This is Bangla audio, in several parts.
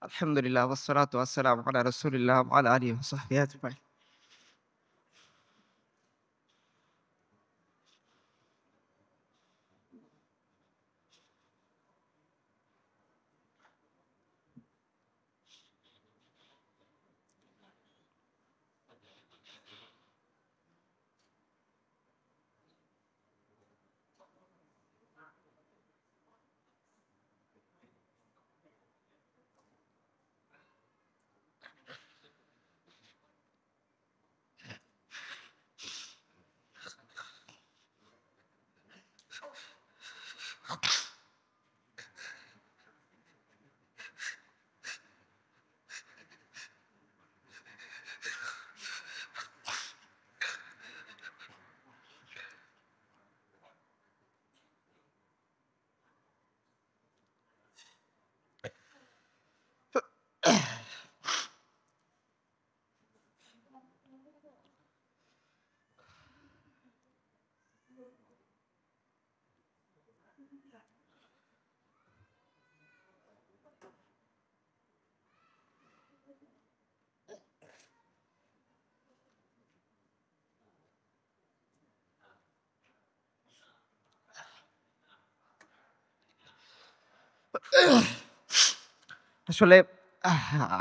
আলহামদুলিল্লাহ ওয়াসসালাতু ওয়াসসালামু আলা রাসূলিল্লাহ ওয়া আলা আলিহি ওয়া সাহবিহি আজমাইন। আসলে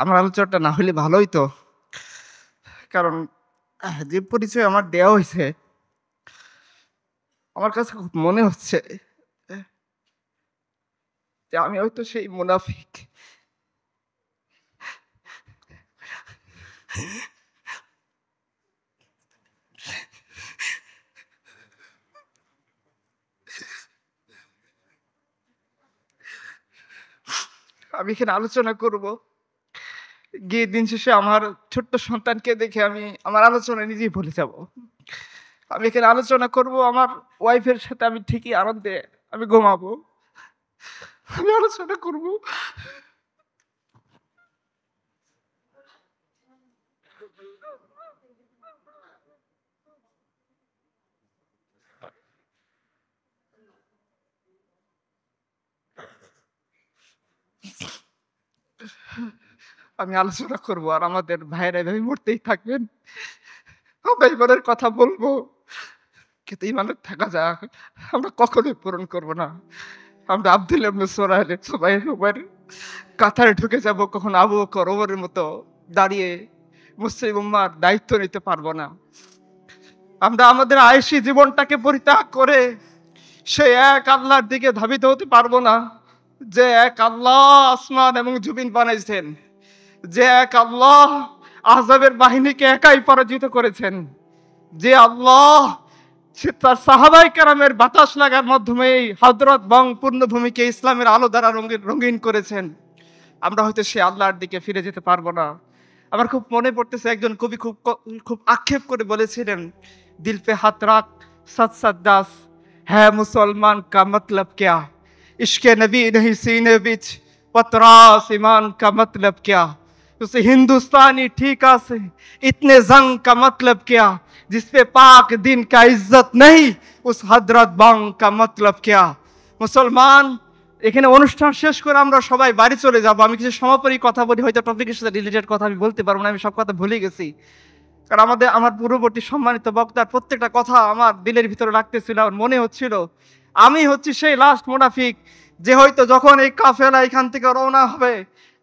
আমার আলোচনাটা না হলে ভালোই তো। কারণ যে পরিচয় আমার দেওয়া হইছে, আমার কাছে খুব মনে হচ্ছে আহ যে আমি হয়তো সেই মুনাফিক। আমি এখানে আলোচনা করব। গিয়ে দিন শেষে আমার ছোট্ট সন্তানকে দেখে আমি আমার আলোচনা নিজেই ভুলে যাব। আমি এখানে আলোচনা করব আমার ওয়াইফের সাথে আমি ঠিকই আনন্দে আমি ঘুমাবো। আমি আলোচনা করব। আমি আলোচনা করব আর আমাদের ভাইয়েরা এভাবে মরতেই থাকবেন। আমরা ইমানের কথা বলবো, কিন্তু ইমানের থাকা যাক আমরা কখনোই পূরণ করব না। আমরা আব্দুল্লাহ ইবনে সুরাইল সুবাইর উমর কাতারে ঢুকে যাব, কখনো আবু বকর ওমরের মতো দাঁড়িয়ে মুসলিম উম্মার দায়িত্ব নিতে পারবো না। আমরা আমাদের আয়েশি জীবনটাকে পরিত্যাগ করে সেই এক আল্লাহর দিকে ধাবিত হতে পারবো না, যে এক আল্লাহ আসমান এবং জমিন বানাইছেন, যে এক আল্লাহ আহজাবের বাহিনীকে একাই পরাজিত করেছেন, যে আল্লাহ সে তার সাহাবায়ে কেরামের বাতাস লাগার মাধ্যমে এই হযরত বং পূর্ণভূমিকে ইসলামের আলো দ্বারা রঙিন করেছেন। আমরা হয়তো সে আল্লাহর দিকে ফিরে যেতে পারবো না। আমার খুব মনে পড়তেছে একজন কবি খুব আক্ষেপ করে বলেছিলেন, দিল পে হাত রাখ সত সত দাস হ্যাঁ মুসলমান কা মতলব क्या इश्क़ नबी नहीं सीने बिच पतरास ईमान का मतलब क्या उसे हिंदुस्तानी ठीका से इतने जंग का मतलब क्या जिस पे पाक दिन का इज्जत नहीं उस हजरत बंग का मतलब क्या। মুসলমান, এখানে অনুষ্ঠান শেষ করে আমরা সবাই বাড়ি চলে যাব। আমি কিছু সমাপনী কথা বলি, হয়তো টপিকের সাথে রিলেটেড কথা আমি বলতে পারবো না, আমি সব কথা ভুলে গেছি। কারণ আমার পূর্ববর্তী সম্মানিত বক্তার প্রত্যেকটা কথা আমার দিলের ভিতরে লাগতেছিল, আমার মনে হচ্ছিল আমি হচ্ছি সেই লাস্ট মুনাফিক, যে হয়তো যখন এই কাফেলা এখান থেকে রওনা হবে,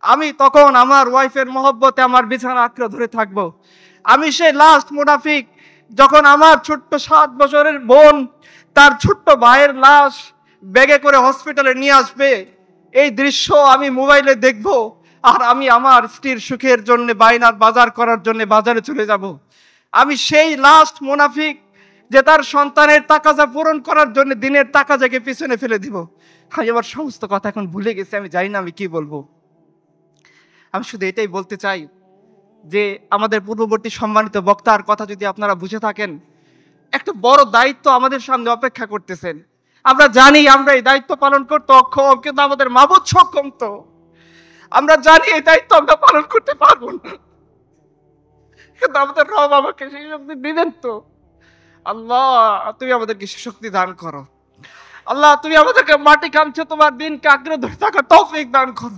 আমি তখন আমার ওয়াইফের মহব্বতে আমার বিছানা আঁকড়ে ধরে থাকবো। আমি সেই লাস্ট মুনাফিক, যখন আমার ছোট্ট 7 বছরের বোন তার ছোট্ট ভাইয়ের লাশ ব্যাগে করে হসপিটালে নিয়ে আসবে, এই দৃশ্য আমি মোবাইলে দেখব, আর আমি আমার স্ত্রীর সুখের জন্য বাইনার বাজার করার জন্য বাজারে চলে যাব। আমি সেই লাস্ট মুনাফিক, যে তার সন্তানের তাকাজা পূরণ করার জন্য দিনের তাকাজাকে পিছনে ফেলে দিব। আমি আমার সমস্ত কথা এখন ভুলে গেছি, আমি জানি না আমি কি বলবো। আমি শুধু এটাই বলতে চাই যে আমাদের পূর্ববর্তী সম্মানিত বক্তার কথা যদি আপনারা বুঝে থাকেন, একটা বড় দায়িত্ব আমাদের সামনে অপেক্ষা করতেছেন। আমরা জানি আমরা এই দায়িত্ব পালন করতে অক্ষম, কিন্তু আমাদের মাবুদ সক্ষম। তো আমরা জানি এই দায়িত্ব আমরা পালন করতে পারবো না, কিন্তু আমাদের রব আমাকে সেই শক্তি দিবেন। তো আল্লাহ, তুমি আমাদেরকে সে শক্তি দান করো। আল্লাহ, তুমি আমাদেরকে মাটি কামছে তোমার দিনকে আঁকড়ে ধরে থাকার তৌফিক দান করো।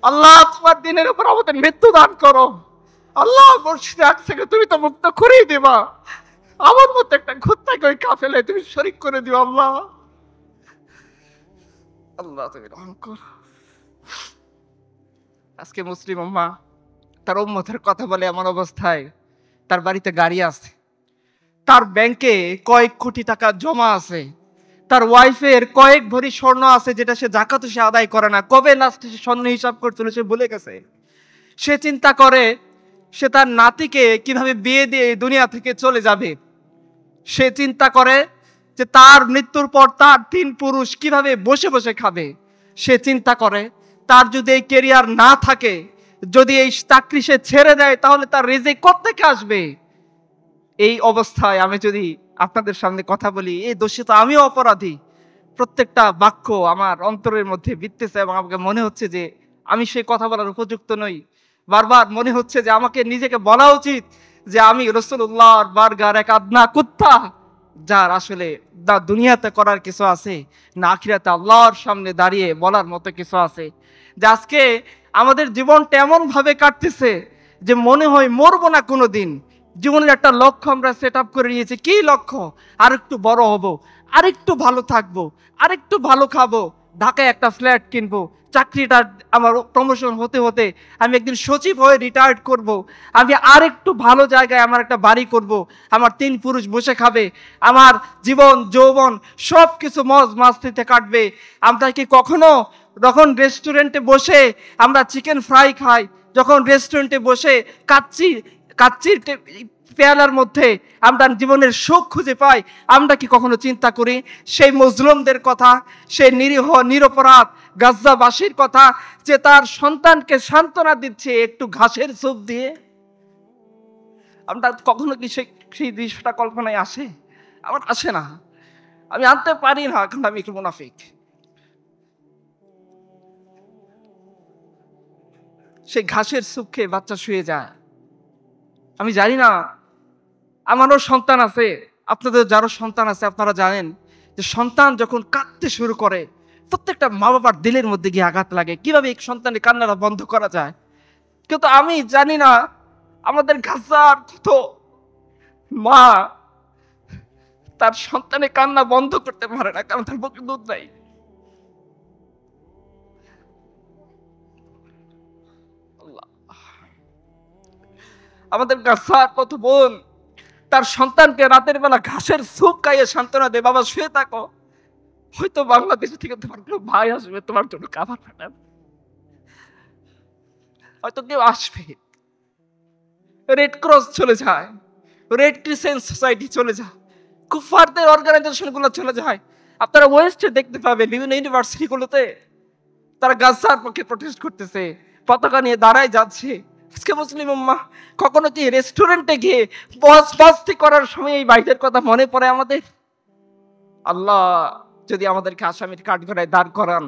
আল্লাহ তোমার দিনের উপর আমাদের মৃত্যু দান করো। আল্লাহ মসজিদে থেকে তুমি তো মুক্ত করেই দেবা, আমার মধ্যে একটা ঘুরতাকে ওই কাফেলে তুমি শরীক করে দিও। আল্লাহ আল্লাহ তুমি রহম করো। আজকে মুসলিম উম্মাহ তার উম্মতের কথা বলে এমন অবস্থায়, তার বাড়িতে গাড়ি আছে, তার ব্যাংকে কয়েক কোটি টাকা জমা আছে, তার ওয়াইফের কয়েক ভরি স্বর্ণ আছে যেটা সে জাকাত সে আদায় করে না, কবে লাস্টে সে স্বর্ণ হিসাব করছিল সে ভুলে গেছে। সে চিন্তা করে সে তার নাতিকে কিভাবে বিয়ে দিয়ে দুনিয়া থেকে চলে যাবে। সে চিন্তা করে যে তার মৃত্যুর পর তার 3 পুরুষ কিভাবে বসে বসে খাবে। সে চিন্তা করে তার যদি এই ক্যারিয়ার না থাকে, যদি এই চাকরি সে ছেড়ে দেয়, তাহলে তার রিজিক কোত্থেকে আসবে। এই অবস্থায় আমি যদি আপনাদের সামনে কথা বলি, এই দোষে তো আমিও অপরাধী। প্রত্যেকটা বাক্য আমার অন্তরের মধ্যে বিধতেছে এবং আমাকে মনে হচ্ছে যে আমি সেই কথা বলার উপযুক্ত নই। বারবার মনে হচ্ছে যে আমাকে নিজেকে বলা উচিত যে আমি রাসূলুল্লাহর বারগার এক আদনা কুত্তা, যার আসলে না দুনিয়াতে করার কিছু আছে, না আখিরাতে আল্লাহর সামনে দাঁড়িয়ে বলার মতো কিছু আছে। যে আজকে আমাদের জীবনটা এমন ভাবে কাটতেছে যে মনে হয় মরবো না কোনোদিন। জীবনের একটা লক্ষ্য আমরা সেট আপ করে নিয়েছি। কি লক্ষ্য? আরেকটু বড় হব, আরেকটু ভালো থাকবো, আরেকটু ভালো খাবো, ঢাকায় একটা ফ্ল্যাট কিনবো, চাকরিটা আমার প্রমোশন হতে হতে আমি একদিন সচিব হয়ে রিটায়ার্ড করব, আমি আরেকটু ভালো জায়গায় আমার একটা বাড়ি করব, আমার 3 পুরুষ বসে খাবে, আমার জীবন যৌবন সব কিছু মজ মাস্তিতে কাটবে। আমরা কি কখনো যখন রেস্টুরেন্টে বসে আমরা চিকেন ফ্রাই খাই, যখন রেস্টুরেন্টে বসে কাচ্চির পেয়ালার মধ্যে আমরা জীবনের সুখ খুঁজে পাই, আমরা কি কখনো চিন্তা করি সেই মজলুমদের কথা, সেই নিরীহ নিরপরাধ গাজ্জাবাসীর কথা, যে তার সন্তানকে সান্ত্বনা দিচ্ছে একটু ঘাসের স্যুপ দিয়ে? আমরা কখনো কি সেই দৃশ্যটা কল্পনায় আসে? আমার আসে না, আমি আনতে পারি না, কারণ আমি একটু মুনাফিক। সেই ঘাসের স্যুপ খেয়ে বাচ্চা শুয়ে যায়। আমি জানি না, আমারও সন্তান আছে, আপনাদের যারও সন্তান আছে আপনারা জানেন যে সন্তান যখন কাঁদতে শুরু করে প্রত্যেকটা মা বাবার দিলের মধ্যে গিয়ে আঘাত লাগে, কিভাবে এক সন্তানের কান্নাটা বন্ধ করা যায়। কিন্তু আমি জানি না আমাদের গাজার কত মা তার সন্তানের কান্না বন্ধ করতে পারে না, কারণ তার বুকে দুধ নাই। আমাদের গাজার কত বোন তার সন্তানকে রাতের বেলা ঘাসের স্যুপ খাইয়ে সান্ত্বনা দেয়, বাবা শুয়ে থাকো, হয়তো বাংলাদেশ থেকে তোমার কোনো ভাই আসবে তোমার জন্য খাবার পাঠাবে, হয়তো কেউ আসবে। রেড ক্রস চলে যায়, রেড ক্রিসেন্ট সোসাইটি চলে যায়, কুফারদের অর্গানাইজেশনগুলো চলে যায়। আপনারা ওয়েস্টে দেখতে পাবেন বিভিন্ন ইউনিভার্সিটিগুলোতে তারা গাজার পক্ষে প্রটেস্ট করতেছে, পতাকা নিয়ে দাঁড়ায় যাচ্ছে। আজকে মুসলিম উম্মাহ কখনো কি রেস্টুরেন্টে গিয়ে বসবাস্তি করার সময় এই বাইরের কথা মনে পড়ে আমাদের? আল্লাহ যদি আমাদেরকে আসামির কাঠগড়ায় দাঁড় করান,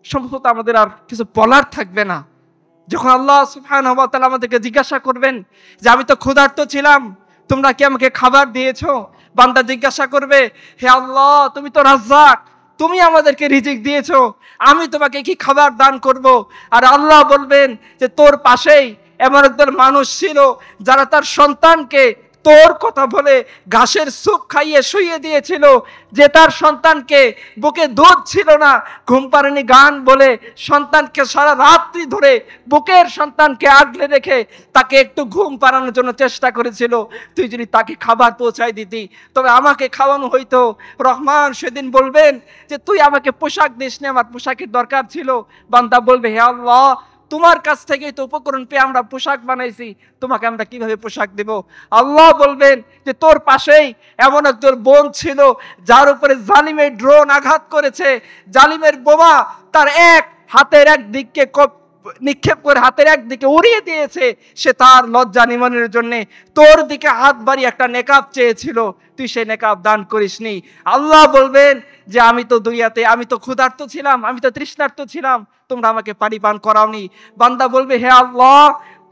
সম্ভবত আমাদের আর কিছু বলার থাকবে না। যখন আল্লাহ সুবহানাহু ওয়া তাআলা আমাদেরকে জিজ্ঞাসা করবেন যে আমি তো ক্ষুধার্ত ছিলাম, তোমরা কি আমাকে খাবার দিয়েছো? বান্দা জিজ্ঞাসা করবে, হে আল্লাহ তুমি তো রাজ্জাক, তুমি আমাদেরকে রিজিক দিয়েছো, আমি তোমাকে কি খাবার দান করব? আর আল্লাহ বলবেন যে তোর পাশেই এমন একদল মানুষ ছিল যারা তার সন্তানকে তোর কথা বলে ঘাসের স্যুপ খাইয়ে শুইয়ে দিয়েছিল, যে তার সন্তানকে বুকে দুধ ছিল না, ঘুম পাড়ানি গান বলে সন্তানকে সারা রাত্রি ধরে বুকের সন্তানকে আগলে রেখে তাকে একটু ঘুম পাড়ানোর জন্য চেষ্টা করেছিল। তুই যদি তাকে খাবার পৌঁছায় দিতি তবে আমাকে খাওয়ানো হইতো। রহমান সেদিন বলবেন যে তুই আমাকে পোশাক দিসনি, আমার পোশাকের দরকার ছিল। বান্দা বলবে, হে আল্লাহ তোমার কাছ থেকেই তো উপকরণ পেয়ে আমরা পোশাক বানাইছি, তোমাকে আমরা কিভাবে পোশাক দেব? আল্লাহ বলবেন যে তোর পাশেই এমন একজন বোন ছিল যার উপরে জালিমের ড্রোন আঘাত করেছে, জালিমের বোমা তার এক হাতের এক দিককে নিক্ষেপ করে হাতের একদিকে উড়িয়ে দিয়েছে। সে তার লজ্জা নিবারণের জন্য তোর দিকে হাত বাড়িয়ে একটা নেকাব চেয়েছিল, তুই সেই নেকাব দান করিসনি। আল্লাহ বলবেন যে আমি তো দুনিয়াতে আমি তো ক্ষুধার্ত ছিলাম, আমি তো তৃষ্ণার্ত ছিলাম, তোমরা আমাকে পানি পান করাওনি। বান্দা বলবে, হে আল্লাহ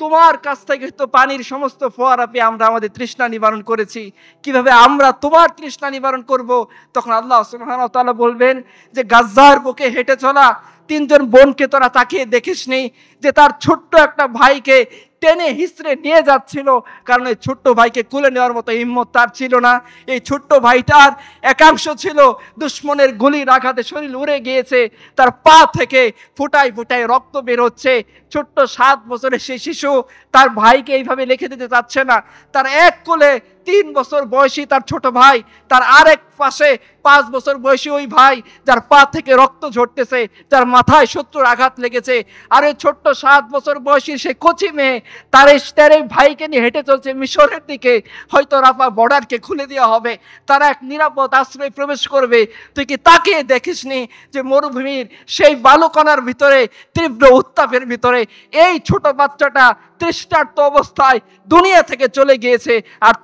তোমার কাছ থেকে তো পানির সমস্ত ফোয়ারা পেয়ে আমরা আমাদের তৃষ্ণা নিবারণ করেছি, কিভাবে আমরা তোমার তৃষ্ণা নিবারণ করব? তখন আল্লাহ সুবহানাহু ওয়া তাআলা বলবেন যে গাজ্জার বুকে হেঁটে চলা তিনজন বোনকে তোরা তাকিয়ে দেখিসনি যে তার ছোট্ট একটা ভাইকে টেনে হিসড়ে নিয়ে যাচ্ছিল, কারণ এই ছোট্ট ভাইকে কুলে নেওয়ার মতো হিম্মত তার ছিল না। এই ছোট্ট ভাইটার একাংশ ছিল দুশ্মনের গুলির আঘাতে শরীর উড়ে গিয়েছে, তার পা থেকে ফুটায় ফুটায় রক্ত বের হচ্ছে। ছোট্ট 7 বছরের সেই শিশু তার ভাইকে এইভাবে লিখে দিতে চাচ্ছে না। তার এক কোলে 3 বছর বয়সী তার ছোট ভাই, তার আরেক পাশে 5 বছর বয়সী ওই ভাই যার পা থেকে রক্ত ঝরতেছে, যার মাথায় শত্রুর আঘাত লেগেছে। আর এই ছোট্ট 7 বছর বয়সী সে কচি মেয়ে তার এই ভাইকে নিয়ে হেঁটে চলছে মিশরের দিকে। হয়তো রাফা বর্ডারকে খুলে দেওয়া হবে, তারা এক নিরাপদ আশ্রয়ে প্রবেশ করবে। তুই কি তাকিয়ে দেখিসনি যে মরুভূমির সেই বালুকণার ভিতরে, তীব্র উত্তাপের ভিতরে এই ছোট বাচ্চাটা তৃষ্ণার্ত অবস্থায় দুনিয়া থেকে চলে গিয়েছে, আর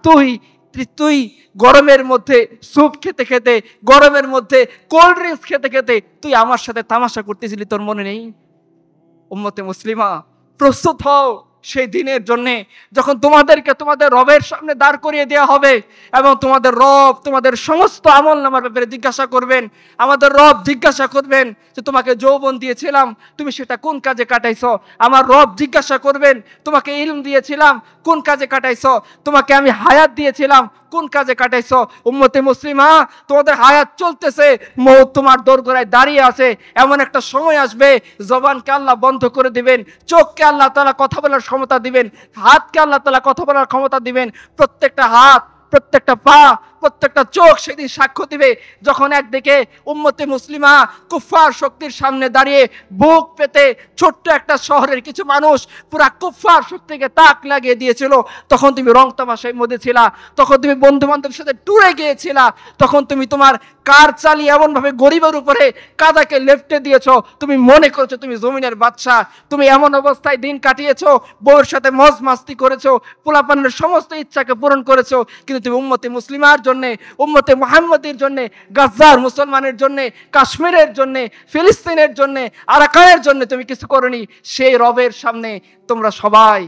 তুই গরমের মধ্যে স্যুপ খেতে খেতে, গরমের মধ্যে কোল্ড ড্রিঙ্কস খেতে খেতে তুই আমার সাথে তামাশা করতেছিলি, তোর মনে নেই? উম্মতে মুসলিমা, প্রস্তুত হও সেই দিনের জন্যে যখন তোমাদেরকে তোমাদের রবের সামনে দাঁড় করিয়ে দেওয়া হবে এবং তোমাদের রব তোমাদের সমস্ত আমল নামার ব্যাপারে জিজ্ঞাসা করবেন। আমাদের রব জিজ্ঞাসা করবেন যে তোমাকে যৌবন দিয়েছিলাম, তুমি সেটা কোন কাজে কাটাইছো? আমার রব জিজ্ঞাসা করবেন তোমাকে ইলম দিয়েছিলাম, কোন কাজে কাটাইছো? তোমাকে আমি হায়াত দিয়েছিলাম, কোন কাজে কাটাইছো? উম্মতে মুসলিমা, তোমাদের হায়াত চলতেছে, মওত তোমার দোরগোড়ায় দাঁড়িয়ে আছে। এমন একটা সময় আসবে জবানকে আল্লাহ বন্ধ করে দিবেন, চোখকে আল্লাহ তাআলা কথা বলার ক্ষমতা দিবেন, হাতকে আল্লাহ তাআলা কথা বলার ক্ষমতা দিবেন। প্রত্যেকটা হাত, প্রত্যেকটা পা, প্রত্যেকটা চোখ সেদিন সাক্ষ্য দিবে যখন একদিকে উম্মতে মুসলিমা কুফফার শক্তির সামনে দাঁড়িয়ে বুক পেতে ছোট্ট একটা শহরের কিছু মানুষ পুরা কুফফার শক্তিকে তাক লাগিয়ে দিয়েছিল। তখন তুমি রং তামাশায় মধ্যে ছিলা, তখন তুমি বন্ধু বান্ধবের সাথে ট্যুরে গিয়েছিলা, তখন তুমি তোমার কার চালিয়ে এমনভাবে গরিবের উপরে কাদাকে লেফটে দিয়েছো, তুমি মনে করেছো তুমি জমিনের বাদশা। তুমি এমন অবস্থায় দিন কাটিয়েছো, বউয়ের সাথে মজ মাস্তি করেছো, পোলাপানের সমস্ত ইচ্ছাকে পূরণ করেছো, কিন্তু তুমি উম্মতে মুসলিমার জন্যে, উম্মতে মুহাম্মদের জন্যে, গাজ্জার মুসলমানের জন্যে, কাশ্মীরের জন্যে, ফিলিস্তিনের জন্যে, আরাকানের জন্যে তুমি কিছু করনি। সেই রবের সামনে তোমরা সবাই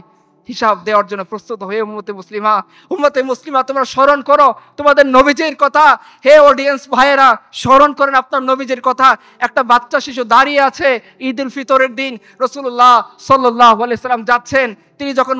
হিসাব দেওয়ার জন্য প্রস্তুত হয়ে উম্মতে মুসলিমা তোমরা স্মরণ করো তোমাদের নবীজির কথা। হে অডিয়েন্স ভাইয়েরা, স্মরণ করেন আপনার নবীজির কথা। একটা বাচ্চা শিশু দাঁড়িয়ে আছে ঈদ উল ফিতরের দিন, রাসূলুল্লাহ সাল্লাল্লাহু আলাইহি সাল্লাম যাচ্ছেন, তিনি যখন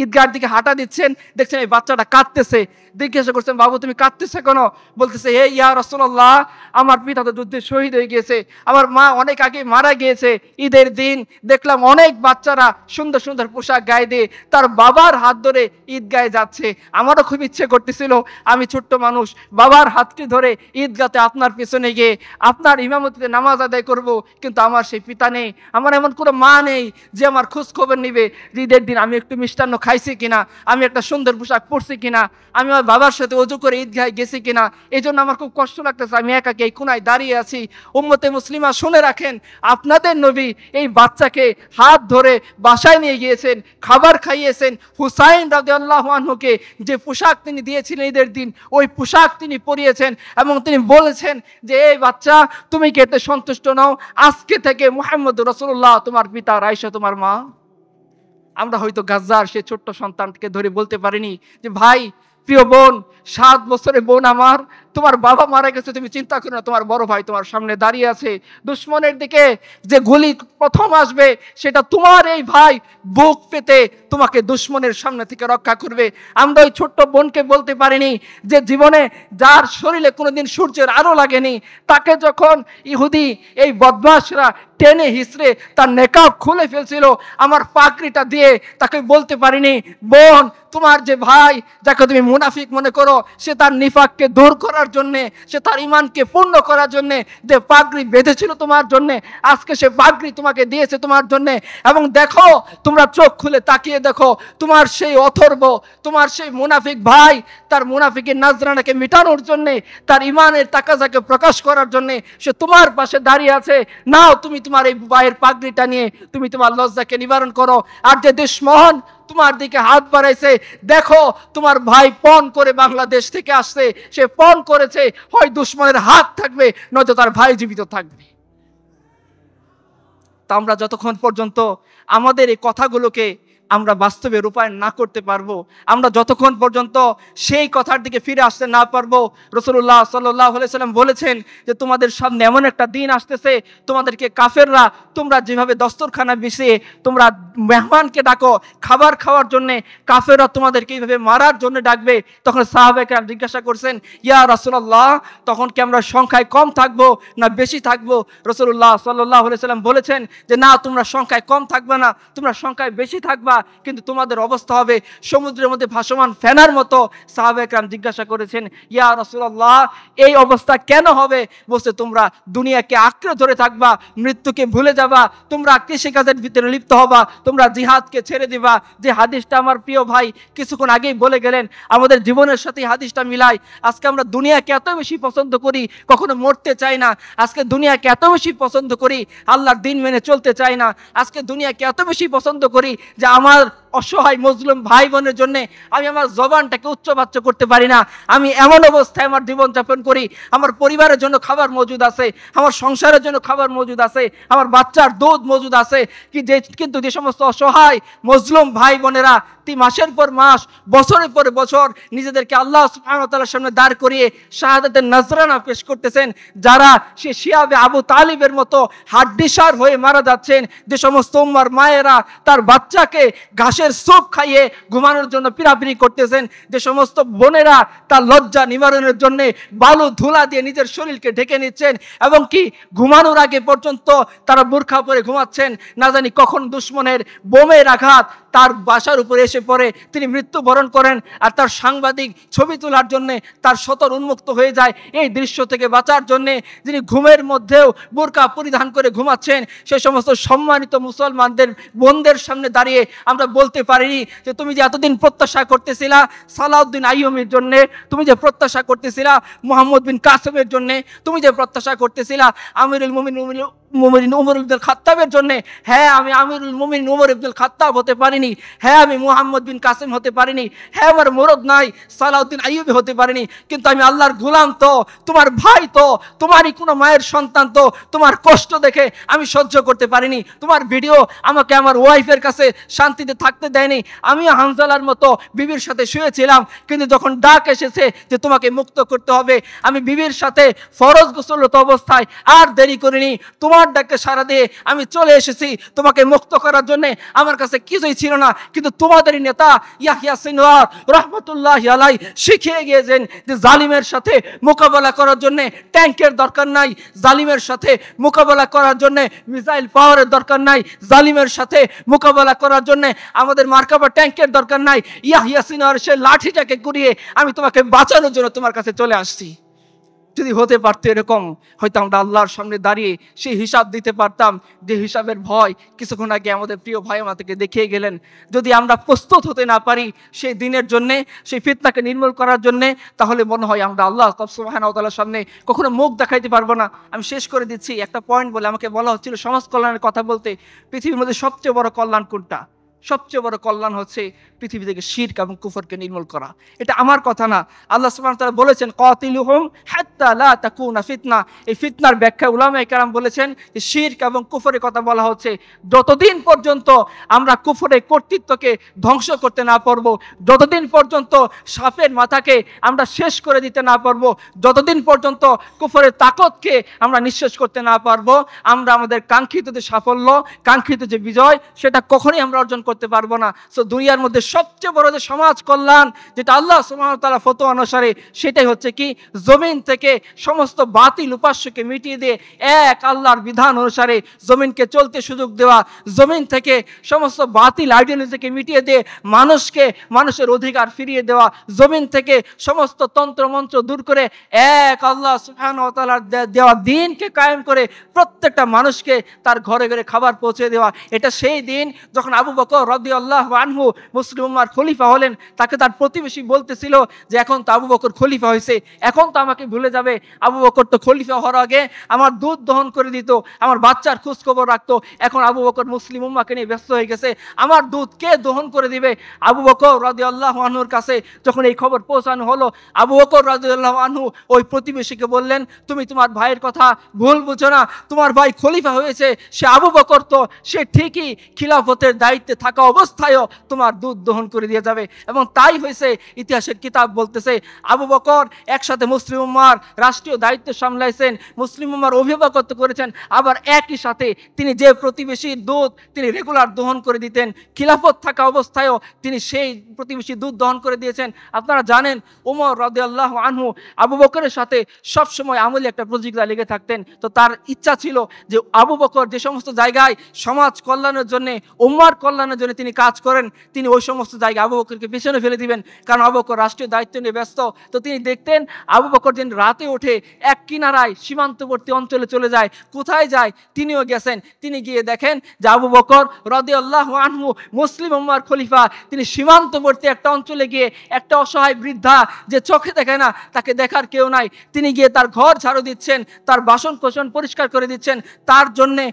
ঈদগাহর দিকে হাঁটা দিচ্ছেন, দেখছেন এই বাচ্চাটা কাঁদতেছে। জিজ্ঞাসা করছেন, বাবু তুমি কাঁদতেছে কেন? বলতেছে, হে ইয়া রাসূলুল্লাহ, আমার পিতা তো যুদ্ধে শহীদ হয়ে গিয়েছে, আমার মা অনেক আগে মারা গিয়েছে। ঈদের দিন দেখলাম অনেক বাচ্চারা সুন্দর সুন্দর পোশাক গায়ে দিয়ে তার বাবার হাত ধরে ঈদগাহে যাচ্ছে। আমারও খুব ইচ্ছে করতেছিল আমি ছোট্ট মানুষ বাবার হাতটি ধরে ঈদগাতে আপনার পিছনে গিয়ে আপনার ইমামতিতে নামাজ আদায় করব, কিন্তু আমার সেই পিতা নেই, আমার এমন কোনো মা নেই যে আমার খোঁজ খবর নিবে ঈদের দিন আমি একটু মিষ্টান্ন খাইছি কিনা, আমি একটা সুন্দর পোশাক পরছি কিনা, আমি আমার বাবার সাথে ওযু করে ঈদগাহে গেছি কিনা। এই জন্য আমার খুব কষ্ট লাগতেছে, আমি একাকে এই কোনায় দাঁড়িয়ে আছি। উম্মতে মুসলিমা শুনে রাখেন, আপনাদের নবী এই বাচ্চাকে হাত ধরে বাসায় নিয়ে গিয়েছেন, খাবার খাইয়েছেন। হুসাইন রাদিয়াল্লাহু আনহুকে যে পোশাক তিনি দিয়েছিলেন ঈদের দিন, ওই পোশাক তিনি পরিয়েছেন এবং তিনি বলেছেন যে এই বাচ্চা তুমি কি এতে সন্তুষ্ট নও? আজকে থেকে মুহাম্মদ রাসূলুল্লাহ তোমার পিতা, আয়েশা তোমার মা। আমরা হয়তো গাজ্জার সে ছোট্ট সন্তানকে ধরে বলতে পারিনি যে ভাই, প্রিয় বোন, 7 বছরের বোন আমার, তোমার বাবা মারা গেছে, তুমি চিন্তা করো না, তোমার বড় ভাই তোমার সামনে দাঁড়িয়ে আছে। দুশ্মনের দিকে যে গুলি প্রথম আসবে সেটা তোমার এই ভাই বুক পেতে তোমাকে দুশ্মনের সামনে থেকে রক্ষা করবে। আমরা ওই ছোট্ট বোনকে বলতে পারিনি যে জীবনে যার শরীরে কোনোদিন সূর্যের আলো লাগেনি, তাকে যখন ইহুদি এই বদমাশরা টেনে হিসড়ে তার নেকাব খুলে ফেলছিল, আমার পাগড়িটা দিয়ে তাকে বলতে পারিনি, বোন তোমার যে ভাই যাকে তুমি মুনাফিক মনে করো, সে তার নিফাককে দূর করার জন্যে, সে তার ইমানকে পূর্ণ করার জন্যে যে পাগড়ি বেঁধেছিল তোমার জন্যে, আজকে সে পাগড়ি তোমাকে দিয়েছে তোমার জন্যে। এবং দেখো, তোমরা চোখ খুলে তাকিয়ে দেখো, তোমার সেই অথর্ব, তোমার সেই মুনাফিক ভাই তার মুনাফিকের নাজরানাকে মিটানোর জন্যে, তার ইমানের তাকাজাকে প্রকাশ করার জন্যে সে তোমার পাশে দাঁড়িয়ে আছে। নাও তুমি তোমার এই ভাইয়ের পাগড়িটা নিয়ে তুমি তোমার লজ্জাকে নিবারণ করো। আর যে দুশমন তোমার দিকে হাত বাড়াইছে, দেখো তোমার ভাই পণ করে বাংলাদেশ থেকে আসছে, সে পণ করেছে, হয় দুশমনের হাত থাকবে নয়তো তার ভাই জীবিত থাকবে। তা আমরা যতক্ষণ পর্যন্ত আমাদের এই কথাগুলোকে আমরা বাস্তবে রূপায়ণ না করতে পারবো, আমরা যতক্ষণ পর্যন্ত সেই কথার দিকে ফিরে আসতে না পারবো। রাসূলুল্লাহ সাল্লাল্লাহু আলাইহি সাল্লাম বলেছেন যে তোমাদের সামনে এমন একটা দিন আসতেছে, তোমাদেরকে কাফেররা, তোমরা যেভাবে দস্তরখানা বিছিয়ে তোমরা মেহমানকে ডাকো খাবার খাওয়ার জন্যে, কাফেররা তোমাদেরকে এইভাবে মারার জন্য ডাকবে। তখন সাহাবায়ে কেরাম জিজ্ঞাসা করছেন, ইয়া রাসূলুল্লাহ, তখন কি আমরা সংখ্যায় কম থাকবো না বেশি থাকবো? রাসূলুল্লাহ সাল্লাল্লাহু আলাইহি সাল্লাম বলেছেন যে না, তোমরা সংখ্যায় কম থাকবে না, তোমরা সংখ্যায় বেশি থাকবা, কিন্তু তোমাদের অবস্থা হবে সমুদ্রের মধ্যে ভাসমান ফেনার মতো। সাহাবায়ে কেরাম জিজ্ঞাসা করেছেন, ইয়া রাসূলুল্লাহ, এই অবস্থা কেন হবে? বলছে, তোমরা দুনিয়াকে আঁকড়ে ধরে থাকবা, মৃত্যুকে ভুলে যাবা, তোমরা কৃষিকাজের ভিতরে লিপ্ত হবা, তোমরা জিহাদকে ছেড়ে দিবা। যে হাদিসটা আমার প্রিয় ভাই কিছুক্ষণ আগেই বলে গেলেন, আমাদের জীবনের সাথে হাদিসটা মিলাই। আজকে আমরা দুনিয়াকে এত বেশি পছন্দ করি, কখনো মরতে চাই না। আজকে দুনিয়াকে এত বেশি পছন্দ করি, আল্লাহর দিন মেনে চলতে চাই না। আজকে দুনিয়াকে এত বেশি পছন্দ করি যে আমার অসহায় মজলুম ভাই বোনের জন্য আমি আমার জবানটাকে উচ্চবাচ্য করতে পারি না। আমি এমন অবস্থায় আমার জীবনযাপন করি, আমার পরিবারের জন্য খাবার মজুদ আছে, আমার সংসারের জন্য খাবার মজুদ আছে, আমার বাচ্চার দুধ মজুদ আছে, কিন্তু যে সমস্ত অসহায় মজলুম ভাই বোনেরা মাসের পর মাস, বছরের পর বছর নিজেদেরকে আল্লাহ সুবহানাহু ওয়া তাআলার সামনে দাঁড় করিয়ে শাহাদাতের নজরানা পেশ করতেছেন, যারা সে শিয়াবে আবু তালিবের মতো হাড্ডিসার হয়ে মারা যাচ্ছেন, যে সমস্ত উম্মার মায়েরা তার বাচ্চাকে ঘাসের স্যুপ খাইয়ে ঘুমানোর জন্য পিরাপিরি করতেছেন, যে সমস্ত বোনেরা তার লজ্জা নিবারণের জন্য বালু ধুলা দিয়ে নিজের শরীরকে ঢেকে নিচ্ছেন, এবং কি ঘুমানোর আগে পর্যন্ত তারা বোরখা পরে ঘুমাচ্ছেন, না জানি কখন দুশ্মনের বোমের আঘাত তার বাসার উপরে এসে পড়ে, তিনি মৃত্যুবরণ করেন, আর তার সাংবাদিক ছবি তোলার জন্যে তার সতর উন্মুক্ত হয়ে যায়। এই দৃশ্য থেকে বাঁচার জন্যে যিনি ঘুমের মধ্যেও বোরকা পরিধান করে ঘুমাচ্ছেন, সে সমস্ত সম্মানিত মুসলমানদের বোনদের সামনে দাঁড়িয়ে আমরা বলতে পারিনি যে তুমি যে এতদিন প্রত্যাশা করতেছিলা সালাউদ্দিন আইয়ুবীর জন্যে, তুমি যে প্রত্যাশা করতেছিলা মুহাম্মদ বিন কাসেমের জন্যে, তুমি যে প্রত্যাশা করতেছিলা আমিরুল মুমিনিন উমর ইবনুল খাত্তাবের জন্য, হ্যাঁ আমি আমিরুল মুমিনিন উমর ইবনুল খাত্তাব হতে পারিনি, হ্যাঁ আমি মুহাম্মদ বিন কাসেম হতে পারিনি, হ্যাঁ আমার মুরদ নাই সালাউদ্দিন আইয়ুবী হতে পারিনি, কিন্তু আমি আল্লাহর গোলাম তো, তোমার ভাই তো, তোমারই কোনো মায়ের সন্তান তো, তোমার কষ্ট দেখে আমি সহ্য করতে পারিনি, তোমার ভিডিও আমাকে আমার ওয়াইফের কাছে শান্তিতে থাকতে দেয়নি, আমি হানজালার মতো বিবির সাথে শুয়েছিলাম, কিন্তু যখন ডাক এসেছে যে তোমাকে মুক্ত করতে হবে, আমি বিবির সাথে ফরজ গোসলরত অবস্থায় আর দেরি করিনি, তোমার ডাকে সাড়া দিয়ে আমি চলে এসেছি তোমাকে মুক্ত করার জন্য। আমার কাছে কিছুই ছিল না, কিন্তু তোমাদেরই নেতা ইয়াহইয়া সিনওয়ার রাহমাতুল্লাহি আলাইহি শিখিয়ে গিয়েছেন যে জালিমের সাথে মোকাবেলা করার জন্য ট্যাঙ্কের দরকার নাই, জালিমের সাথে মোকাবেলা করার জন্য মিসাইল পাওয়ারের দরকার নাই, জালিমের সাথে মোকাবেলা করার জন্য আমাদের মার্কাবা ট্যাঙ্কের দরকার নাই। ইয়াহইয়া সিনওয়ার সে লাঠিটাকে কুড়িয়ে আমি তোমাকে বাঁচানোর জন্য তোমার কাছে চলে আসছি। যদি হতে পারতো এরকম, হয়তো আমরা আল্লাহর সামনে দাঁড়িয়ে সেই হিসাব দিতে পারতাম, যে হিসাবের ভয় কিছুক্ষণ আগে আমাদের প্রিয় ভাই আমাদেরকে দেখিয়ে গেলেন। যদি আমরা প্রস্তুত হতে না পারি সেই দিনের জন্যে, সেই ফিতনাকে নির্মূল করার জন্যে, তাহলে মনে হয় আমরা আল্লাহ সুবহানাহু ওয়া তাআলার সামনে কখনো মুখ দেখাইতে পারবো না। আমি শেষ করে দিচ্ছি একটা পয়েন্ট বলে। আমাকে বলা হচ্ছিল সমাজ কল্যাণের কথা বলতে, পৃথিবীর মধ্যে সবচেয়ে বড় কল্যাণ কোনটা? সবচেয়ে বড় কল্যাণ হচ্ছে পৃথিবী থেকে শিরক এবং কুফরকে নির্মূল করা। এটা আমার কথা না, আল্লাহ সুবহানাহু ওয়া তাআলা বলেছেন কাতিলুহুম হাত্তা লা তাকুনা ফিতনা। এই ফিতনার ব্যাখ্যা উলামায়ে কেরাম বলেছেন যে শিরক এবং কুফরের কথা বলা হচ্ছে যতদিন পর্যন্ত আমরা কুফরের কর্তৃত্বকে ধ্বংস করতে না পারবো, যতদিন পর্যন্ত সাপের মাথাকে আমরা শেষ করে দিতে না পারবো, যতদিন পর্যন্ত কুফরের তাকতকে আমরা নিঃশেষ করতে না পারবো, আমরা আমাদের কাঙ্ক্ষিত যে সাফল্য, কাঙ্ক্ষিত যে বিজয়, সেটা কখনোই আমরা অর্জন করতে পারবো না। সো দুনিয়ার মধ্যে সবচেয়ে বড় যে সমাজ কল্যাণ, যেটা আল্লাহ সুবহানাহু ওয়া তাআলা ফতোয়া অনুসারে, সেটাই হচ্ছে কি জমিন থেকে সমস্ত বাতিল উপাস্যকে মিটিয়ে দিয়ে এক আল্লাহর বিধান অনুসারে জমিনকে চলতে সুযোগ দেওয়া, জমিন থেকে সমস্ত বাতিল আইডিওলজিকে মিটিয়ে দিয়ে মানুষকে মানুষের অধিকার ফিরিয়ে দেওয়া, জমিন থেকে সমস্ত তন্ত্রমন্ত্র দূর করে এক আল্লাহ সুবহানাহু ওয়া তাআলার দেওয়া দ্বীনকে কায়েম করে প্রত্যেকটা মানুষকে তার ঘরে ঘরে খাবার পৌঁছে দেওয়া। এটা সেই দিন যখন আবু বকর রাদিয়াল্লাহু আনহু মুসলিম উম্মাহর খলিফা হলেন, তাকে তার প্রতিবেশী বলতেছিল যে এখন তো আবু বকর খলিফা হয়েছে, এখন তো আমাকে ভুলে যাবে। আবু বকর তো খলিফা হওয়ার আগে আমার দুধ দহন করে দিত, আমার বাচ্চার খোঁজ খবর রাখতো, এখন আবু বকর মুসলিম উম্মাহকে নিয়ে ব্যস্ত হয়ে গেছে, আমার দুধ কে দহন করে দিবে? আবু বকর রাদিয়াল্লাহু আনহুর কাছে যখন এই খবর পৌঁছানো হলো, আবু বকর রাদিয়াল্লাহু আনহু ওই প্রতিবেশীকে বললেন, তুমি তোমার ভাইয়ের কথা ভুল বুঝো না, তোমার ভাই খলিফা হয়েছে, সে আবু বকর তো সে ঠিকই খিলাফতের দায়িত্বে থাকা অবস্থায়ও তোমার দুধ দহন করে দিয়ে যাবে। এবং তাই হয়েছে, ইতিহাসের কিতাব বলতেছে আবু বকর একসাথে মুসলিম উম্মাহর রাষ্ট্রীয় দায়িত্ব সামলাইছেন, মুসলিম উম্মাহর অভিভাবকত্ব করেছেন, আবার একই সাথে তিনি যে প্রতিবেশীর দুধ তিনি রেগুলার দহন করে দিতেন, খিলাফত থাকা অবস্থায়ও তিনি সেই প্রতিবেশী দুধ দহন করে দিয়েছেন। আপনারা জানেন ওমর রাদিয়াল্লাহু আনহু আবু বকরের সাথে সবসময় আমলি একটা প্রতিযোগিতা লেগে থাকতেন। তো তার ইচ্ছা ছিল যে আবু বকর যে সমস্ত জায়গায় সমাজ কল্যাণের জন্য, উম্মার কল্যাণের জন্য তিনি কাজ করেন, তিনি ওই সমস্ত জায়গায় আবু বকরকে পেছনে ফেলে দিবেন, কারণ আবু বকর রাষ্ট্রীয় দায়িত্ব নিয়ে ব্যস্ত। তো তিনি দেখতেন আবু বকর যেন রাতে ওঠে এক কিনারায় সীমান্তবর্তী অঞ্চলে চলে যায়। কোথায় যায়? তিনিও গেছেন। তিনি গিয়ে দেখেন যে আবু বকর রাদিয়াল্লাহু আনহু মুসলিম উম্মার খলিফা, তিনি সীমান্তবর্তী একটা অঞ্চলে গিয়ে একটা অসহায় বৃদ্ধা যে চোখে দেখে না, তাকে দেখার কেউ নাই, তিনি গিয়ে তার ঘর ঝাড়ু দিচ্ছেন, তার বাসন কোসন পরিষ্কার করে দিচ্ছেন, তার জন্যে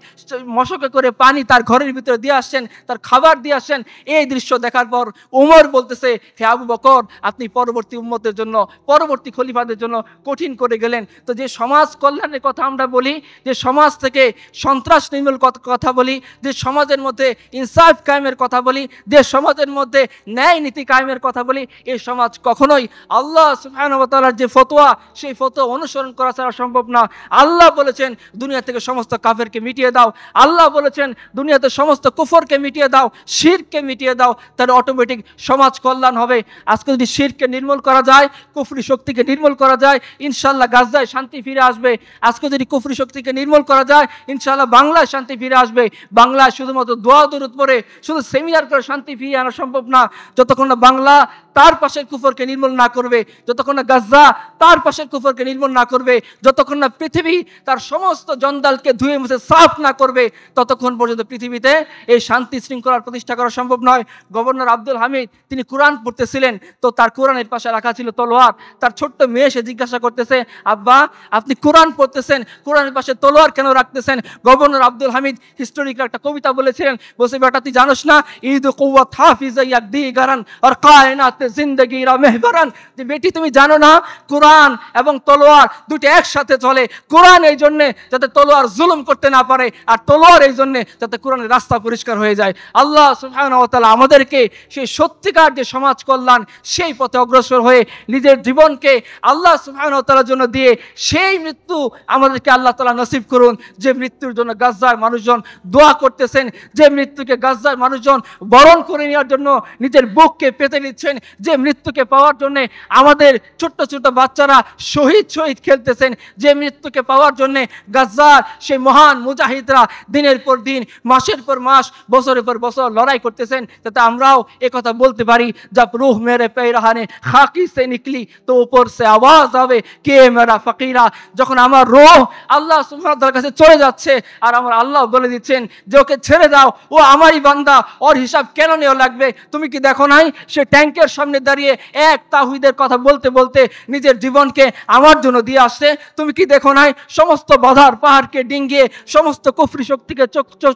মশকে করে পানি তার ঘরের ভিতরে দিয়ে আসছেন, তার খাবার দিয়ে আসছেন। এই দৃশ্য দেখার পর ওমর বলতেছে, হে আবু বকর, আপনি পরবর্তী উম্মতের জন্য, পরবর্তী খলিফাদের জন্য কঠিন করে গেলেন। তো যে সমাজ কল্যাণের কথা আমরা বলি, যে সমাজ থেকে সন্ত্রাস নির্মূল কথা বলি, যে সমাজের মধ্যে ইনসাফ কায়েমের কথা বলি, যে সমাজের মধ্যে ন্যায় নীতি কায়েমের কথা বলি, এই সমাজ কখনোই আল্লাহ সুবহানাহু ওয়া তাআলার যে ফতোয়া, সেই ফতোয়া অনুসরণ করা ছাড়া সম্ভব না। আল্লাহ বলেছেন দুনিয়া থেকে সমস্ত কাফেরকে মিটিয়ে দাও, আল্লাহ বলেছেন দুনিয়াতে সমস্ত কুফরকে মিটিয়ে দাও, শিরককে মিটিয়ে দাও, তাহলে অটোমেটিক সমাজ কল্যাণ হবে। আজকে যদি শিরককে নির্মূল করা যায়, কুফরি শক্তিকে নির্মূল করা যায়, ইনশাআল্লাহ গাজায় শান্তি ফিরে আসবে। আজকে যদি কুফরি শক্তিকে নির্মূল করা যায়, ইনশাআল্লাহ বাংলায় শান্তি ফিরে আসবে। বাংলায় শুধুমাত্র দোয়া দরুদ পড়ে, শুধু সেমিনার করে শান্তি ফিরিয়ে আনা সম্ভব না, যতক্ষণ না বাংলা তার পাশের কুফরকে নির্মূল না করবে, যতক্ষণ না গাজা তার পাশের কুফরকে নির্মূল না করবে, যতক্ষণ না পৃথিবী তার সমস্ত জঞ্জালকে ধুয়ে মুছে সাফ না করবে, ততক্ষণ পর্যন্ত পৃথিবীতে এই শান্তি শৃঙ্খলার প্রতিষ্ঠা করা সম্ভব নয়। গভর্নর আব্দুল হামিদ তিনি কোরআন পড়তেছিলেন, তো তার কোরআনের পাশে রাখা ছিল তলোয়ার। তার ছোট্ট মেয়ে এসে জিজ্ঞাসা করতেছে, আব্বা আপনি কোরআন পড়তেছেন, কোরআনের পাশে তলোয়ার কেন রাখতেছেন? গভর্নর আব্দুল হামিদ হিস্টোরিক্যাল একটা কবিতা বলেছিলেন, বলছে বেটা তুই জানোস না, ঈদ কুওয়াত হাফিজ ইয়াকদি গারান আর কায়নাত জিন্দেগি রা মেহবরান, যে বেটি তুমি জানো না কোরআন এবং তলোয়ার দুটো একসাথে চলে। কোরআন এই জন্য যাতে তলোয়ার জুলুম করতে না পারে, আর তলোয়ার এই জন্য যাতে কোরআনের রাস্তা পরিষ্কার হয়ে যায়। আল্লাহ সুবহানাহু ওয়া তাআলা আমাদেরকে সেই সত্যিকার যে সমাজ কল্যাণ, সেই পথে অগ্রসর হয়ে নিজের জীবনকে আল্লাহ সুবহানাহু ওয়া তাআলার জন্য দিয়ে সেই মৃত্যু আমাদেরকে আল্লাহ তাআলা নসিব করুন, যে মৃত্যুর জন্য গাজার মানুষজন দোয়া করতেছেন, যে মৃত্যুকে গাজার মানুষজন বরণ করে নেওয়ার জন্য নিজের বুককে পেতে নিচ্ছেন, যে মৃত্যুকে পাওয়ার জন্য আমাদের ছোট্ট ছোট্ট বাচ্চারা শহীদ খেলতেছেন, যে মৃত্যুকে পাওয়ার জন্য গাজার সেই মহান মুজাহিদরা দিনের পর দিন, মাসের পর মাস, বছরের পর বছর লড়াই করতেছেন, যাতে আমরাও একথা বলতে পারি, জব রূহ মেরে পেরাহানে খাকি সে নিকলি তো উপর সে আওয়াজ আবে কে মেরা ফকিরা। যখন আমার রূহ আল্লাহ সুবহানাহু ওয়া তাআলার কাছে চলে যাচ্ছে, আর আমার আল্লাহ বলে দিচ্ছেন যে ওকে ছেড়ে দাও, ও আমারই বান্দা, ওর হিসাব কেন নেওয়া লাগবে? তুমি কি দেখো নাই সে ট্যাঙ্কের সামনে দাঁড়িয়ে এক তাওহীদের কথা বলতে বলতে নিজের জীবনকে আমার জন্য দিয়ে আসছে? তুমি কি দেখো নাই সমস্ত বাধার পাহাড়কে ডিঙ্গিয়ে, সমস্ত কুফরি শক্তিকে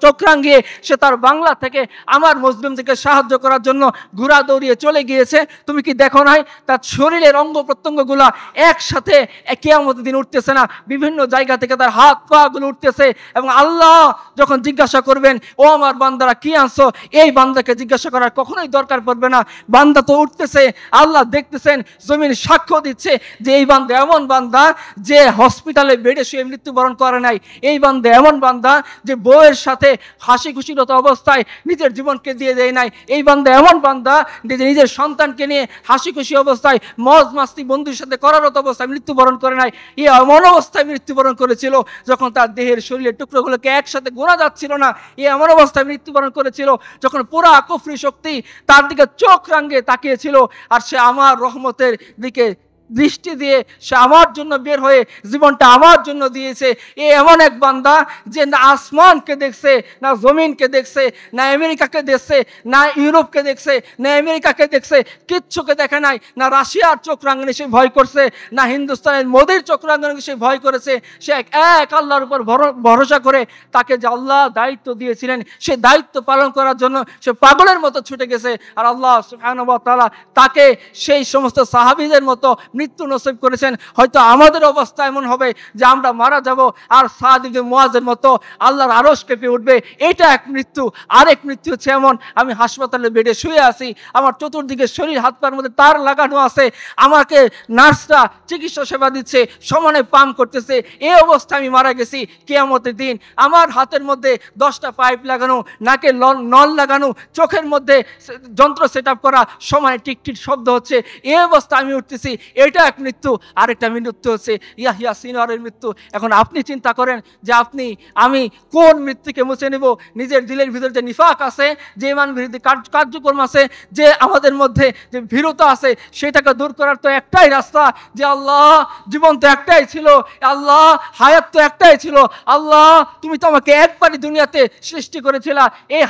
চক্রাঙ্গিয়ে সে তার বাংলা থেকে আমার মুসলিমদেরকে সাহায্য করার জন্য ঘোড়া দৌড়িয়ে চলে গিয়েছে? তুমি কি দেখো নাই তার শরীরের অঙ্গ প্রত্যঙ্গগুলা একসাথে কিয়ামতের দিন উঠতেছে না, বিভিন্ন জায়গা থেকে তার হাত পা গুলো উঠতেছে, এবং আল্লাহ যখন জিজ্ঞাসা করবেন ও আমার বান্দারা কি আনছো, এই বান্দাকে জিজ্ঞাসা করার কখনোই দরকার পড়বে না। বান্দা তো উঠতেছে, আল্লাহ দেখতেছেন, জমিন সাক্ষ্য দিচ্ছে যে এই বান্দা এমন বান্দা যে হসপিটালে বেডে শুয়ে মৃত্যুবরণ করে নাই, এই বান্দা এমন বান্দা যে বউয়ের সাথে হাসি খুশিরত অবস্থায় নিজের জীবনকে দিয়ে দেয় নাই, এই বান্দা এমন বান্দা যে নিজের সন্তানকে নিয়ে হাসি খুশি অবস্থায় মজ মাস্তি বন্ধুর সাথে করারত অবস্থায় মৃত্যুবরণ করে নাই। এই এমন অবস্থায় মৃত্যুবরণ করেছিল যখন তার দেহের শরীরের টুকরোগুলোকে একসাথে গোনা যাচ্ছিল না। এই এমন অবস্থায় মৃত্যুবরণ করেছিল যখন পুরা কুফরি শক্তি তার দিকে চোখ রাঙিয়ে তাকিয়েছিল, আর সে আমার রহমতের দিকে দৃষ্টি দিয়ে সে আমার জন্য বের হয়ে জীবনটা আমার জন্য দিয়েছে। এ এমন এক বান্দা যে না আসমানকে দেখছে, না জমিনকে দেখছে, না আমেরিকাকে দেখছে, না ইউরোপকে দেখছে, না আমেরিকাকে দেখছে, কিচ্ছুকে দেখে নাই। না রাশিয়ার চোখ রাঙানি সে ভয় করছে, না হিন্দুস্তানের মোদির চোখ রাঙানি সে ভয় করেছে। সে এক আল্লাহর উপর ভরসা করে তাকে যে আল্লাহ দায়িত্ব দিয়েছিলেন সে দায়িত্ব পালন করার জন্য সে পাগলের মতো ছুটে গেছে। আর আল্লাহ সুবহানাহু ওয়া তাআলা তাকে সেই সমস্ত সাহাবীদের মতো মৃত্যু নসিব করেছেন, হয়তো আমাদের অবস্থা এমন হবে যে আমরা মারা যাব আর সাদ ইবনে মুআযের মতো আল্লাহর আরশ কেঁপে উঠবে। এটা এক মৃত্যু। আরেক মৃত্যু হচ্ছে এমন, আমি হাসপাতালে বেডে শুয়ে আছি, আমার চতুর্দিকে শরীর হাত পায়ের মধ্যে তার লাগানো আছে, আমাকে নার্সরা চিকিৎসা সেবা দিচ্ছে, সমানে পাম্প করতেছে, এই অবস্থায় আমি মারা গেছি। কিয়ামতের দিন আমার হাতের মধ্যে 10টা পাইপ লাগানো, নাকে নল লাগানো, চোখের মধ্যে যন্ত্র সেট আপ করা, সমানে টিকটিক শব্দ হচ্ছে, এই অবস্থা আমি উঠতেছি। এটা এক মৃত্যু। আরেকটা মৃত্যু হচ্ছে ইয়াহিয়া সিনওয়ারের মৃত্যু। এখন আপনি চিন্তা করেন যে আমি কোন মৃত্যুকে মুছে নেব? নিজের দিলের ভিতরে যে নিফাক আছে, যে ইমান বিরোধী কার্যক্রম আছে, যে আমাদের মধ্যে যে ভীরুতা আছে, সেটাকে দূর করার তো একটাই রাস্তা, যে আল্লাহ জীবন তো একটাই ছিল, আল্লাহ হায়াত তো একটাই ছিল, আল্লাহ তুমি তো আমাকে একবারই দুনিয়াতে সৃষ্টি করেছিলা। এই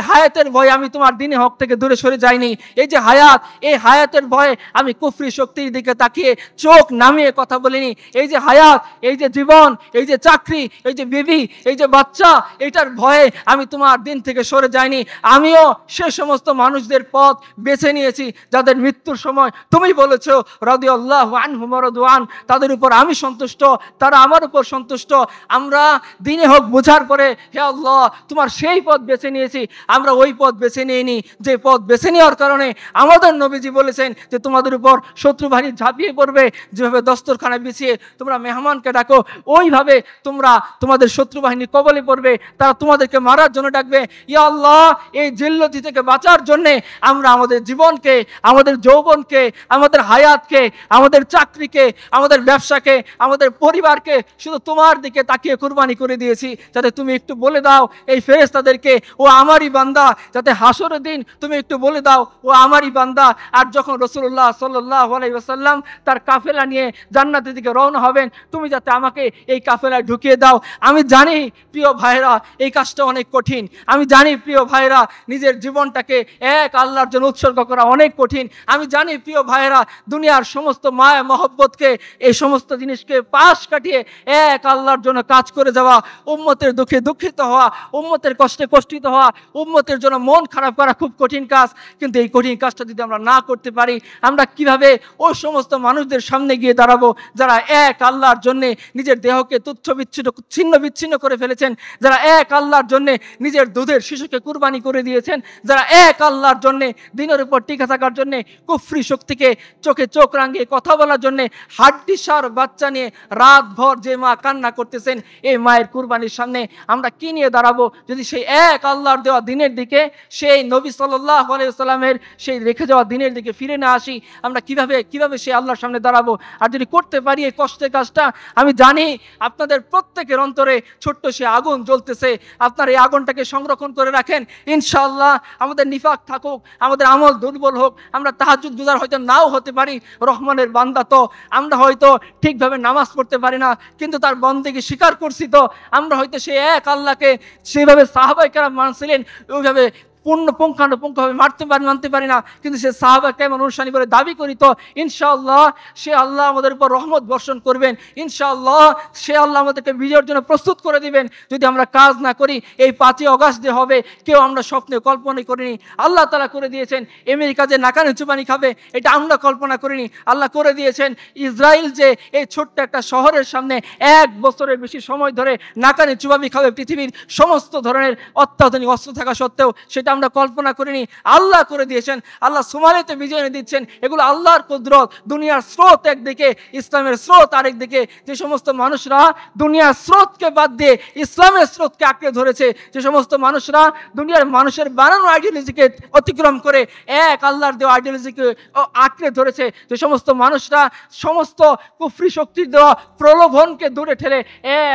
হায়াতের ভয়ে আমি তোমার দ্বীনে হক থেকে দূরে সরে যাইনি। এই যে হায়াত, এই হায়াতের ভয়ে আমি কুফরি শক্তির দিকে তাকিয়ে চোখ নামিয়ে কথা বলিনি। এই যে হায়াত, এই যে জীবন, এই যে চাকরি, এই যে বিবি, এই যে বাচ্চা, এটার ভয়ে আমি তোমার দিন থেকে সরে যাইনি। আমিও সে সমস্ত মানুষদের পথ বেছে নিয়েছি যাদের মৃত্যুর সময় তুমি বলেছো রাদিয়াল্লাহু আনহুম ওয়া রাদু আন, তাদের উপর আমি সন্তুষ্ট, তারা আমার উপর সন্তুষ্ট। আমরা দিনে হোক বোঝার পরে হে আল্লাহ তোমার সেই পথ বেছে নিয়েছি, আমরা ওই পথ বেছে নিইনি যে পথ বেছে নেওয়ার কারণে আমাদের নবীজি বলেছেন যে তোমাদের উপর শত্রু বাহিনী ঝাঁপিয়ে পড়বে। যেভাবে দস্তরখানা বিছিয়ে তোমরা মেহমানকে ডাকো, ওইভাবে তোমরা তোমাদের শত্রু বাহিনী কবলে পড়বে, তারা তোমাদেরকে মারার জন্য ডাকবে। ইয়া আল্লাহ এই জিল্লতি থেকে বাঁচার জন্যে আমরা আমাদের জীবনকে, আমাদের যৌবনকে, আমাদের হায়াতকে, আমাদের চাকরিকে, আমাদের ব্যবসাকে, আমাদের পরিবারকে শুধু তোমার দিকে তাকিয়ে কুরবানি করে দিয়েছি। যাতে তুমি একটু বলে দাও এই ফেরেশতাদেরকে ও আমারই বান্দা, যাতে হাসরের দিন তুমি একটু বলে দাও ও আমারই বান্দা। আর যখন রাসূলুল্লাহ সাল্লাল্লাহু আলাইহি ওয়াসাল্লাম তার কাফেলা নিয়ে জান্নাতের দিকে রওনা হবেন, তুমি যাতে আমাকে এই কাফেলায় ঢুকিয়ে দাও। আমি জানি প্রিয় ভাইরা এই কাজটা অনেক কঠিন, আমি জানি প্রিয় ভাইরা নিজের জীবনটাকে এক আল্লাহর জন্য উৎসর্গ করা অনেক কঠিন। আমি জানি প্রিয় ভাইরা দুনিয়ার সমস্ত মায়া মহব্বতকে, এই সমস্ত জিনিসকে পাশ কাটিয়ে এক আল্লাহর জন্য কাজ করে যাওয়া, উম্মতের দুঃখে দুঃখিত হওয়া, উম্মতের কষ্টে কষ্টিত হওয়া, উম্মতের জন্য মন খারাপ করা খুব কঠিন কাজ। কিন্তু এই কঠিন কাজটা যদি আমরা না করতে পারি, আমরা কিভাবে ওই সমস্ত মানুষদের সামনে গিয়ে দাঁড়াবো যারা এক আল্লাহর জন্য নিজের দেহকে তুচ্ছ ছিন্ন বিচ্ছিন্ন করে ফেলেছেন, যারা এক আল্লাহর জন্য নিজের দুধের শিশুকে কুরবানি করে দিয়েছেন, যারা এক আল্লাহর জন্য দিনের উপর টিকে থাকার জন্য কুফরি শক্তিকে চোখে চোখ রাঙিয়ে কথা বলার জন্য হাড্ডিসার বাচ্চা নিয়ে রাত ভর যে মা কান্না করতেছেন, এই মায়ের কুরবানির সামনে আমরা কি নিয়ে দাঁড়াবো? যদি সেই এক আল্লাহর দেওয়া দিনের দিকে, সেই নবী সাল্লাল্লাহু আলাইহি ওয়াসাল্লামের সেই রেখে যাওয়া দিনের দিকে ফিরে না আসি, আমরা কিভাবে সেই আল্লাহর সামনে দাঁড়াবো? আর যদি করতে পারি এই কষ্টের কাজটা, আমি জানি আপনাদের প্রত্যেকের অন্তরে ছোট্ট সে আগুন জ্বলতেছে। আপনার এই আগুনটাকে সংরক্ষণ করে রাখেন। ইনশাআল্লাহ আমাদের নিফাক থাকুক, আমাদের আমল দুর্বল হোক, আমরা তাহাজ্জুদ গুজার হয়তো নাও হতে পারি, রহমানের বান্দা তো আমরা হয়তো ঠিকভাবে নামাজ পড়তে পারি না, কিন্তু তার বন্দেগী স্বীকার করছি তো আমরা হয়তো সেই এক আল্লাহকে সেভাবে সাহাবায়ে কেরাম মানছিলেন ওইভাবে পুঙ্খানুপুঙ্খভাবে মানতে পারি না, কিন্তু সে সাহাবা কেমন অনুসারী বলে দাবি করি তো ইনশাআল্লাহ সে আল্লাহ আমাদের উপর রহমত বর্ষণ করবেন। ইনশাআল্লাহ সে আল্লাহ আমাদেরকে বিজয়ের জন্য প্রস্তুত করে দিবেন। যদি আমরা কাজ না করি, এই 5ই আগস্ট যে হবে কেউ আমরা স্বপ্নে কল্পনা করিনি, আল্লাহ তাআলা করে দিয়েছেন। আমেরিকা যে নাকানি চুবানি খাবে এটা আমরা কল্পনা করিনি, আল্লাহ করে দিয়েছেন। ইসরায়েল যে এই ছোট্ট একটা শহরের সামনে 1 বছরের বেশি সময় ধরে নাকানি চুবানি খাবে, পৃথিবীর সমস্ত ধরনের অত্যাধুনিক অস্ত্র থাকা সত্ত্বেও, সেটা আমরা কল্পনা করিনি, আল্লাহ করে দিয়েছেন। আল্লাহ সোমালিতে বিজয় এনে দিচ্ছেন। এগুলো আল্লাহর কুদরত। দুনিয়ার স্রোত একদিকে, ইসলামের স্রোত আরেকদিকে। যে সমস্ত মানুষরা দুনিয়ার স্রোতকে বাদ দিয়ে ইসলামের স্রোতকে আঁকড়ে ধরেছে, যে সমস্ত মানুষরা দুনিয়ার মানুষের বানানো আইডিওলজিকে অতিক্রম করে এক আল্লাহর দেওয়া আইডিওলজিকে আঁকড়ে ধরেছে, যে সমস্ত মানুষরা সমস্ত কুফরি শক্তির দেওয়া প্রলোভনকে দূরে ঠেলে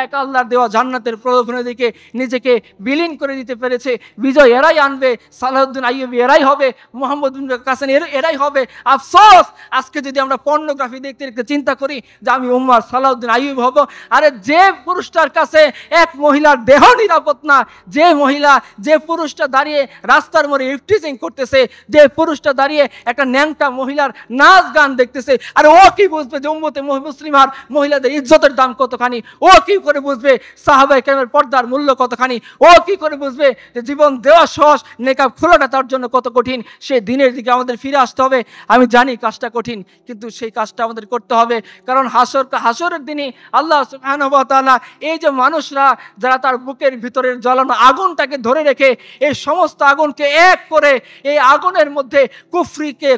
এক আল্লাহর দেওয়া জান্নাতের প্রলোভনের দিকে নিজেকে বিলীন করে দিতে পেরেছে, বিজয় এরাই আনবে। সালাউদ্দিন আইয়ুবী এরাই হবে, মোহাম্মদ বিন কাসেম এরাই হবে। আফসোস আজকে যদি আমরা পর্নোগ্রাফি দেখতে দেখতে চিন্তা করি যে আমি উম্মার সালাউদ্দিন আইয়ুবী হব। আরে যে পুরুষটার কাছে এক মহিলার দেহ নিরাপদ না, যে মহিলা, যে পুরুষটা দাঁড়িয়ে রাস্তার মোড়ে ইফটিজিং করতেছে, যে পুরুষটা দাঁড়িয়ে একটা ন্যাংটা মহিলার নাচ গান দেখতেছে, আরে ও কি বুঝবে যে উম্মতে মুসলিমার মহিলাদের ইজ্জতের দাম কতখানি? ও কি করে বুঝবে সাহাবায়ে কেরামের পর্দার মূল্য কতখানি? ও কি করে বুঝবে যে জীবন দেওয়া সহজ নেকাব খোলাটা তার জন্য কত কঠিন, সেই দিনের দিকে আমাদের ফিরে আসতে হবে। আমি জানি কাজটা কঠিন, কিন্তু সেই কাজটা আমাদের করতে হবে, কারণ হাসরের দিনে আল্লাহ সুবহানাহু ওয়া তাআলা এই যে মানুষরা যারা তার বুকের ভিতরের জ্বলানো আগুনটাকে ধরে রেখে এই সমস্ত আগুনকে এক করে এই আগুনের মধ্যে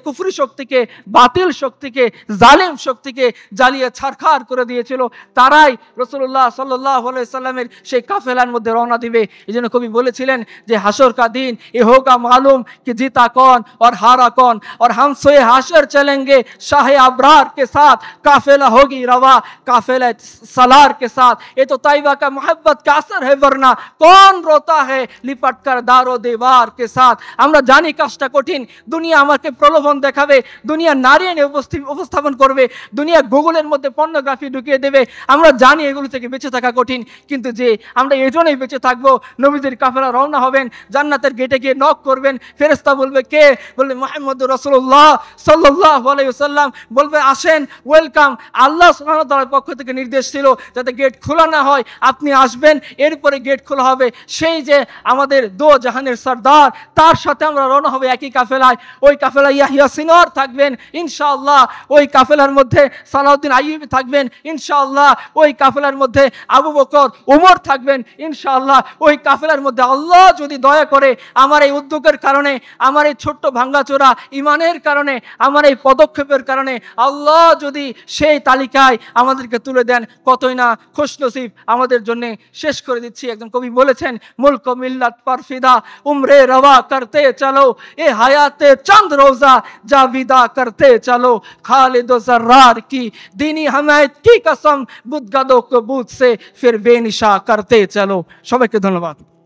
কুফরি শক্তিকে, বাতিল শক্তিকে, জালিম শক্তিকে জ্বালিয়ে ছারখার করে দিয়েছিল, তারাই রাসূলুল্লাহ সাল্লাল্লাহু আলাইহি সাল্লামের সেই কাফেলার মধ্যে রওনা দিবে। এই জন্য কবি বলেছিলেন যে হাসর কা দিন এ হোগা মালুম कि जीता कौन और हारा कौन, और हम सोए हाशर चलेंगे शाह अबरार के साथ, काफिला होगी रवा काफिला सलार के साथ, ये तो तैयबा का मोहब्बत का असर है, वरना कौन रोता है लिपट कर दारो दीवार के साथ। আমরা জানি কাজটা কঠিন, দুনিয়া আমাকে প্রলোভন দেখাবে, দুনিয়া নারী এনে উপস্থাপন করবে, দুনিয়া গুগলের মধ্যে পর্নোগ্রাফি ঢুকিয়ে দেবে, আমরা জানি এগুলো থেকে বেঁচে থাকা কঠিন, কিন্তু যে আমরা এজন্যই বেঁচে থাকবো, নবীদের কাফেলা রওনা হবেন, জান্নাতের গেটে গিয়ে নক করবেন, ফেরেশতা বলবে কে, বলবে মুহাম্মদুর রাসূলুল্লাহ সাল্লাল্লাহু আলাইহি ওয়াসাল্লাম, বলবে আসেন, ওয়েলকাম। আল্লাহ সুবহানাহু ওয়া তাআলার পক্ষ থেকে নির্দেশ ছিল যাতে গেট খোলা না হয়, আপনি আসবেন, এরপরে গেট খোলা হবে। সেই যে আমাদের দো জাহানের সরদার, তার সাথে আমরা রওনা হবে একই কাফেলায়। ওই কাফেলায় ইয়াহিয়া সিনওয়ার থাকবেন ইনশাআল্লাহ, ওই কাফেলার মধ্যে সালাউদ্দিন আইয়ুবী থাকবেন ইনশাআল্লাহ, ওই কাফেলার মধ্যে আবু বকর ওমর থাকবেন ইনশাআল্লাহ, ওই কাফেলার মধ্যে আল্লাহ যদি দয়া করে আমার এই উদ্যোগের কারণে, আমার এই ছোট্ট ভাঙ্গাচোরা ইমানের কারণে, আমার এই পদক্ষেপের কারণে আল্লাহ যদি সেই তালিকায় আমাদেরকে তুলে দেন, কতই না খুশনসিব আমাদের জন্য। শেষ করে দিচ্ছি, একজন কবি বলেছেন মুলক মিল্লাত पर फिदा उम्रे रवा करते चलो, ए हयाते चंद रोजा जाविदा करते चलो, खालिद जर्रार की दीनी हमायत की कसम बुदगदों को बुद से फिर बेनिशा करते चलो। সবাইকে ধন্যবাদ।